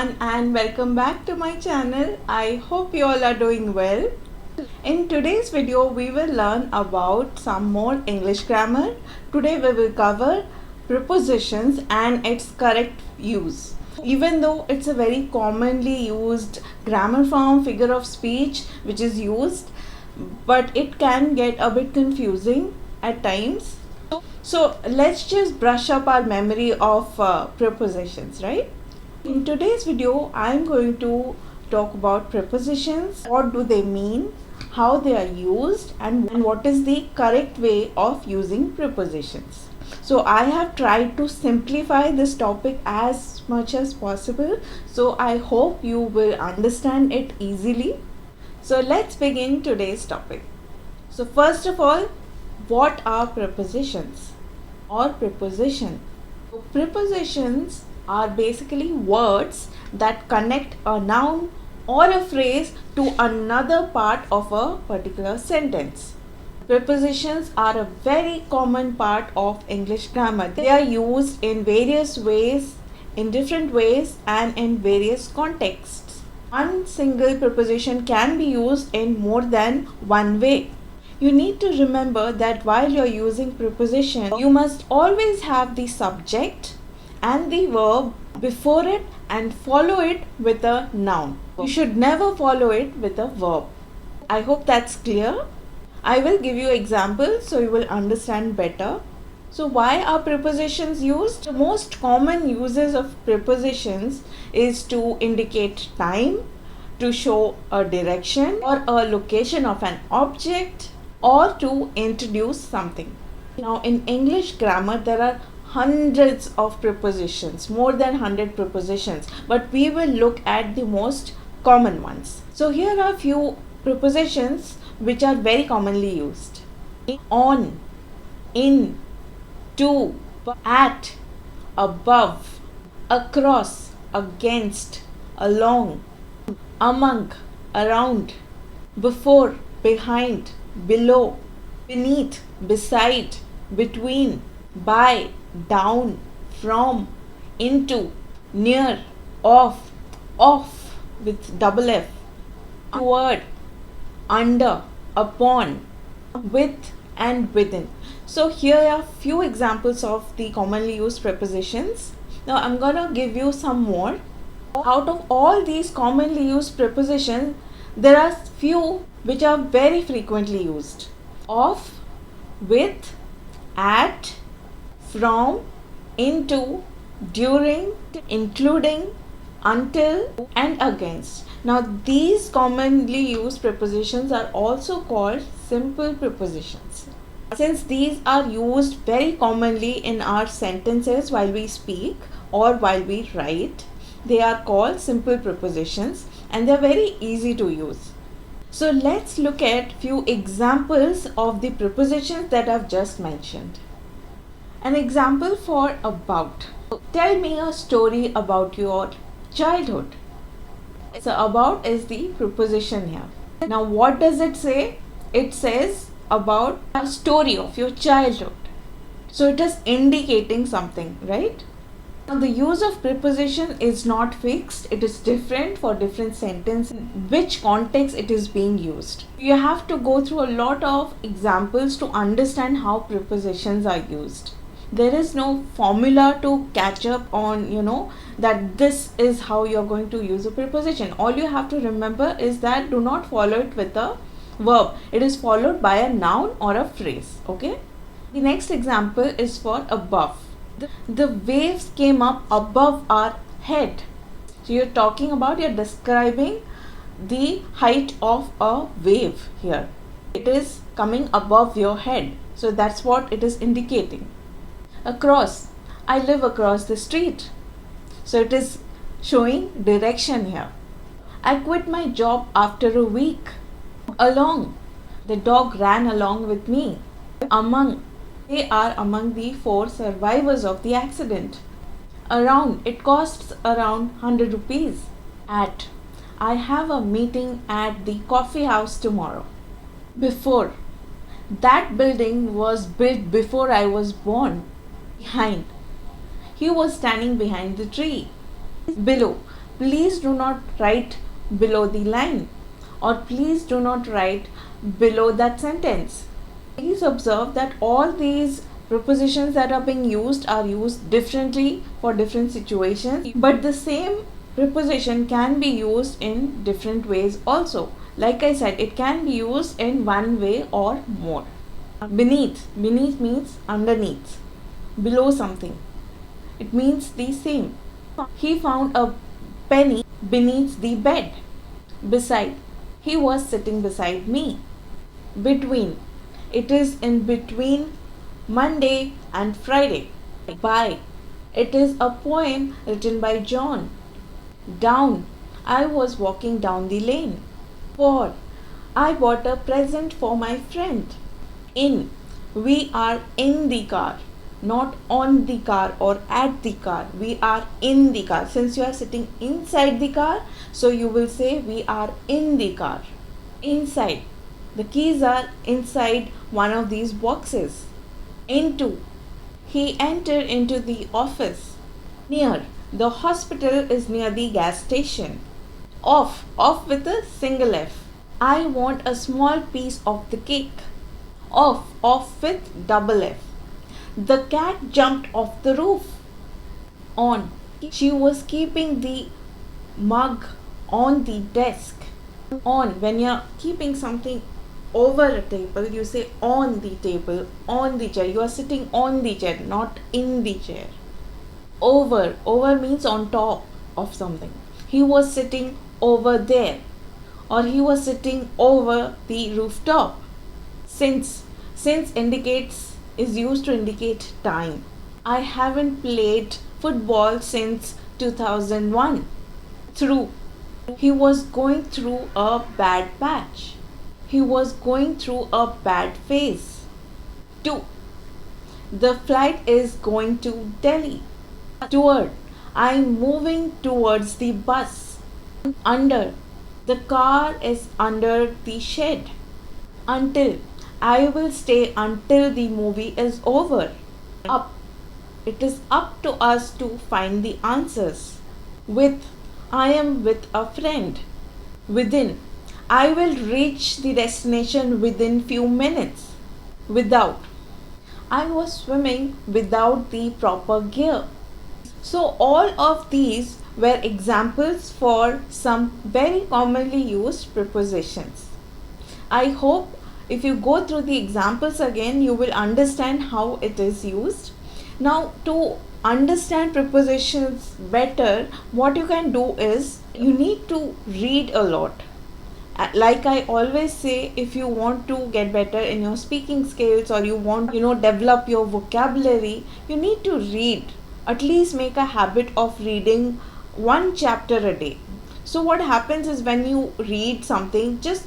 everyone and welcome back to my channel. I hope you all are doing well. In today's video we will learn about some more English grammar. Today we will cover prepositions and its correct use. Even though it's a very commonly used grammar form, figure of speech which is used, but it can get a bit confusing at times. So let's just brush up our memory of prepositions, right? In today's video, I am going to talk about prepositions. What do they mean? How they are used, and what is the correct way of using prepositions. So I have tried to simplify this topic as much as possible. So I hope you will understand it easily. So let's begin today's topic. So first of all, what are prepositions or preposition? So prepositions are basically words that connect a noun or a phrase to another part of a particular sentence. Prepositions are a very common part of English grammar. They are used in various ways, in different ways, and in various contexts. One single preposition can be used in more than one way. You need to remember that while you're using preposition, you must always have the subject and the verb before it and follow it with a noun. You should never follow it with a verb. I hope that's clear. I will give you examples so you will understand better. So why are prepositions used? The most common uses of prepositions is to indicate time, to show a direction or a location of an object, or to introduce something. Now in English grammar there are hundreds of prepositions, more than 100 prepositions, but we will look at the most common ones. So here are few prepositions which are very commonly used. On, in, to, at, above, across, against, along, among, around, before, behind, below, beneath, beside, between, by, down, from, into, near, off with double F, toward, under, upon, with and within. So here are few examples of the commonly used prepositions. Now I'm gonna give you some more. Out of all these commonly used prepositions, there are few which are very frequently used. Of, with, at, from, into, during, including, until, and against. Now these commonly used prepositions are also called simple prepositions. Since these are used very commonly in our sentences while we speak or while we write, they are called simple prepositions and they are very easy to use. So let's look at few examples of the prepositions that I've just mentioned. An example for about. Tell me a story about your childhood. So about is the preposition here. Now what does it say? It says about a story of your childhood. So it is indicating something, right? Now the use of preposition is not fixed. It is different for different sentences, which context it is being used. You have to go through a lot of examples to understand how prepositions are used. There is no formula to catch up on, that this is how you're going to use a preposition. All you have to remember is that do not follow it with a verb. It is followed by a noun or a phrase, okay? The next example is for above. The waves came up above our head. So you're describing the height of a wave here. It is coming above your head. So that's what it is indicating. Across, I live across the street. So it is showing direction here. I quit my job after a week. Along, the dog ran along with me. Among, they are among the 4 survivors of the accident. Around, it costs around 100 rupees. At, I have a meeting at the coffee house tomorrow. Before, that building was built before I was born. Behind, he was standing behind the tree. Below, please do not write below the line, or please do not write below that sentence. Please observe that all these prepositions that are being used are used differently for different situations, but the same preposition can be used in different ways also. Like I said, it can be used in one way or more. Beneath means underneath, below something. It means the same. He found a penny beneath the bed. Beside, he was sitting beside me. Between, it is in between Monday and Friday. By, it is a poem written by John. Down, I was walking down the lane. For, I bought a present for my friend. In, we are in the car, not on the car or at the car. We are in the car. Since you are sitting inside the car, so you will say we are in the car. Inside, the keys are inside one of these boxes. Into, he entered into the office. Near, the hospital is near the gas station. Off with a single F. I want a small piece of the cake. Off with double F. The cat jumped off the roof. On, she was keeping the mug on the desk. On, when you're keeping something over a table, you say on the table, on the chair. You are sitting on the chair, not in the chair. Over means on top of something. He was sitting over there, or he was sitting over the rooftop. Since is used to indicate time. I haven't played football since 2001. Through, he was going through a bad patch. He was going through a bad phase. To, the flight is going to Delhi. Toward, I'm moving towards the bus. Under, the car is under the shed. Until, I will stay until the movie is over. Up, it is up to us to find the answers. With, I am with a friend. Within, I will reach the destination within few minutes. Without, I was swimming without the proper gear. So all of these were examples for some very commonly used prepositions. I hope if you go through the examples again, you will understand how it is used. Now, to understand prepositions better, what you can do is you need to read a lot. Like I always say, if you want to get better in your speaking skills, or you want, develop your vocabulary, you need to read. At least make a habit of reading one chapter a day. So what happens is, when you read something, just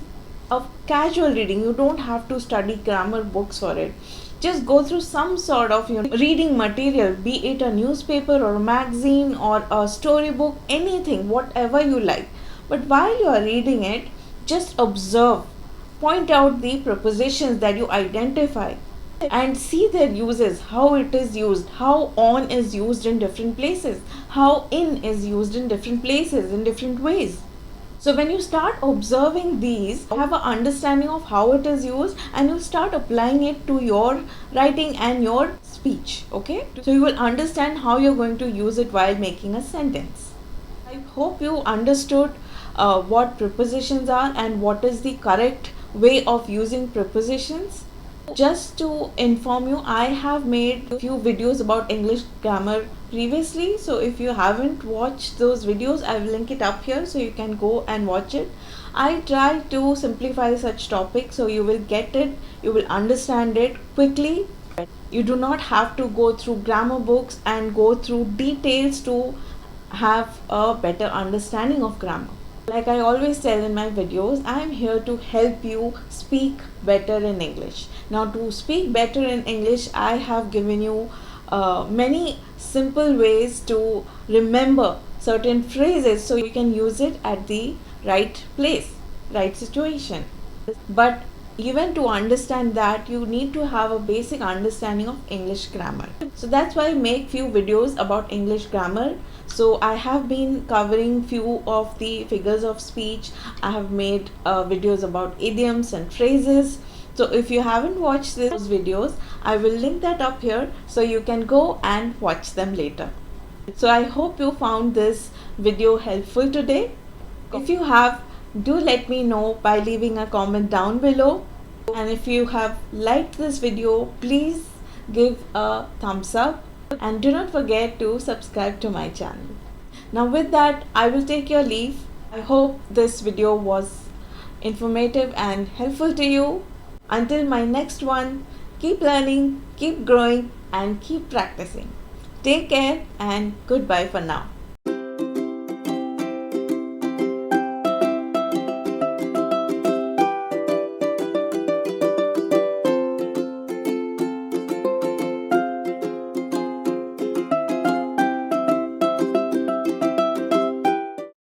a casual reading, you don't have to study grammar books for it. Just go through some sort of reading material, be it a newspaper or a magazine or a storybook, anything, whatever you like. But while you are reading it, just observe, point out the prepositions that you identify, and see their uses, how it is used, how on is used in different places, how in is used in different places in different ways. So when you start observing these, you have an understanding of how it is used, and you start applying it to your writing and your speech. Okay, so you will understand how you're going to use it while making a sentence. I hope you understood what prepositions are and what is the correct way of using prepositions. Just to inform you, I have made a few videos about English grammar previously, so if you haven't watched those videos, I will link it up here so you can go and watch it. I try to simplify such topics so you will get it, you will understand it quickly. You do not have to go through grammar books and go through details to have a better understanding of grammar. Like I always tell in my videos, I am here to help you speak better in English. Now, to speak better in English, I have given you many simple ways to remember certain phrases so you can use it at the right place, right situation. But even to understand that, you need to have a basic understanding of English grammar. So that's why I make few videos about English grammar. So I have been covering few of the figures of speech. I have made videos about idioms and phrases. So if you haven't watched those videos, I will link that up here so you can go and watch them later. So I hope you found this video helpful today. If you have, do let me know by leaving a comment down below. And if you have liked this video, please give a thumbs up and do not forget to subscribe to my channel. Now with that, I will take your leave. I hope this video was informative and helpful to you. Until my next one, keep learning, keep growing and keep practicing. Take care and goodbye for now.